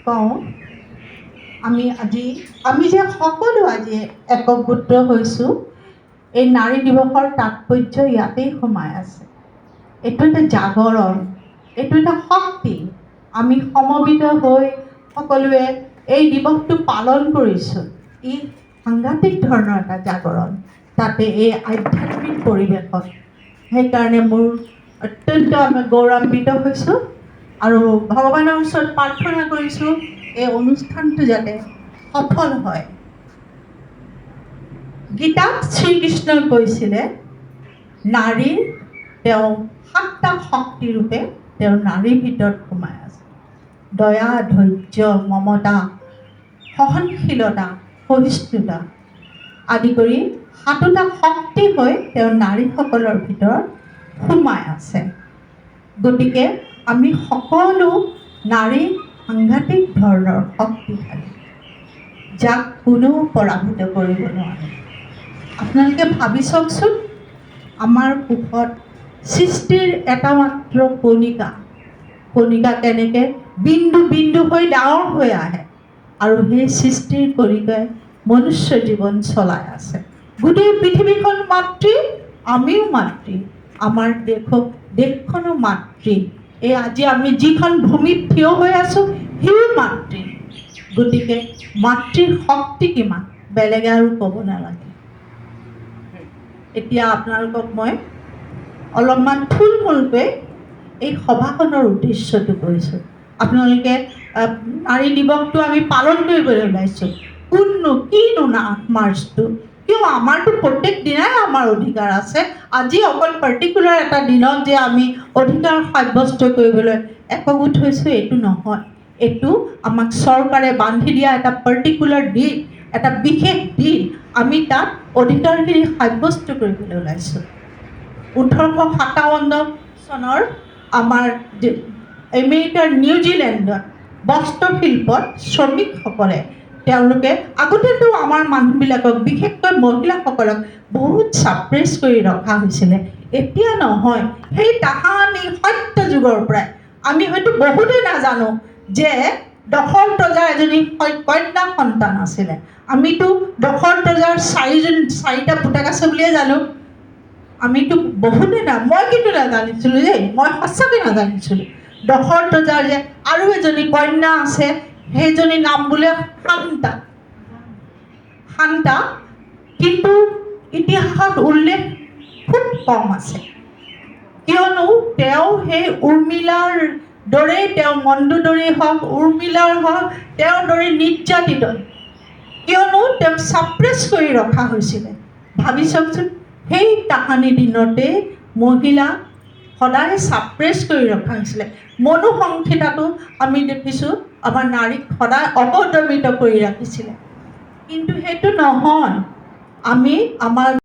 কওঁ আমি যে সকলো আজি একগোট হৈছোঁ, এই নাৰী দিৱসৰ তাৎপৰ্য ইয়াতেই সোমাই আছে। এইটো এটা জাগৰণ, এইটো এটা শক্তি। আমি সমবেত হৈ সকলোৱে এই দিৱসটো পালন কৰিছোঁ। ই সাংঘাতিক ধৰণৰ এটা জাগৰণ, তাতে এই আধ্যাত্মিক পৰিৱেশত। সেইকাৰণে মোৰ অত্যন্ত আমি গৌৰৱান্বিত হৈছোঁ আৰু ভগৱানৰ ওচৰত প্ৰাৰ্থনা কৰিছোঁ এই অনুষ্ঠানটো যাতে সফল হয়। গীতাত শ্ৰীকৃষ্ণই কৈছিলে নাৰীৰ তেওঁ 7টা শক্তিৰূপে তেওঁ নাৰীৰ ভিতৰত সোমাই আছে। দয়া, ধৈৰ্য, মমতা, সহনশীলতা, সহিষ্ণুতা আদি কৰি 7টা শক্তি হৈ তেওঁ নাৰীসকলৰ ভিতৰত সোমাই আছে। গতিকে আমি সকলো নাৰী সাংঘাতিক ধৰণৰ শক্তিশালী, যাক কোনেও পৰাভূত কৰিব নোৱাৰে। আপোনালোকে ভাবি চাওকচোন, আমাৰ কোষত সৃষ্টিৰ এটা মাত্ৰ কণিকা কেনেকৈ বিন্দু বিন্দু হৈ ডাঙৰ হৈ আহে, আৰু সেই সৃষ্টিৰ কণিকাই মনুষ্য জীৱন চলাই আছে। গোটেই পৃথিৱীখন মাতৃ, আমিও মাতৃ, আমাৰ দেশখনো মাতৃ। এই আজি আমি যিখন ভূমিত থিয় হৈ আছোঁ সিও মাতৃ। গতিকে মাতৃৰ শক্তি কিমান বেলেগে আৰু ক'ব নালাগে। এতিয়া আপোনালোকক মই অলপমান থুলমূলকৈ এই সভাখনৰ উদ্দেশ্যটো কৈছোঁ। আপোনালোকে নাৰী দিৱসটো আমি পালন কৰিবলৈ ওলাইছোঁ। কিনো 8 মাৰ্চটো, কিয়? আমাৰতো প্ৰত্যেক দিনাই আমাৰ অধিকাৰ আছে। আজি অকল পাৰ্টিকুলাৰ এটা দিনত যে আমি অধিকাৰ সাব্যস্ত কৰিবলৈ একগোট হৈছোঁ, এইটো নহয়। এইটো আমাক চৰকাৰে বান্ধি দিয়া এটা পাৰ্টিকুলাৰ দিন, এটা বিশেষ দিন। আমি তাত অধিকাৰখিনি সাব্যস্ত কৰিবলৈ ওলাইছোঁ। 1857 চনৰ আমাৰ আমেৰিকাৰ নিউজিলেণ্ডত বস্ত্ৰশিল্পত শ্ৰমিকসকলে তেওঁলোকে আগতেতো আমাৰ মানুহবিলাকক, বিশেষকৈ মহিলাসকলক বহুত ছাপ্ৰেছ কৰি ৰখা হৈছিলে। এতিয়া নহয়, সেই তাহানি সত্য যুগৰ পৰাই আমি হয়তো বহুতেই নাজানো যে দশৰথ ৰজাৰ এজনী কন্যা সন্তান আছিলে। আমিতো দশৰথ ৰজাৰ 4টা পুতেক আছে বুলিয়ে জানো। আমিতো বহুতেই মই কিন্তু নাজানিছিলোঁ দেই, মই সঁচাকৈ নাজানিছিলোঁ। দশৰথ ৰজাৰ যে আৰু এজনী কন্যা আছে, সেইজনী নাম বোলে শান্তা, কিন্তু ইতিহাসত উল্লেখ খুব কম আছে। কিয়নো তেওঁ সেই উৰ্মিলাৰ দৰেই, তেওঁ মণ্ডোদৰী হওক, উৰ্মিলাৰ হওক, তেওঁৰ দৰে নিৰ্যাতিত, কিয়নো তেওঁক ছাপ্ৰেছ কৰি ৰখা হৈছিলে। ভাবি চাওকচোন, সেই তাহানি দিনতে মহিলা সদায় ছাপ্ৰেছ কৰি ৰখা হৈছিলে। মনুসংহিতাটো আমি দেখিছোঁ আমাৰ নাৰীক সদায় অপদমিত কৰি ৰাখিছিলে। কিন্তু সেইটো নহয়, আমি আমাৰ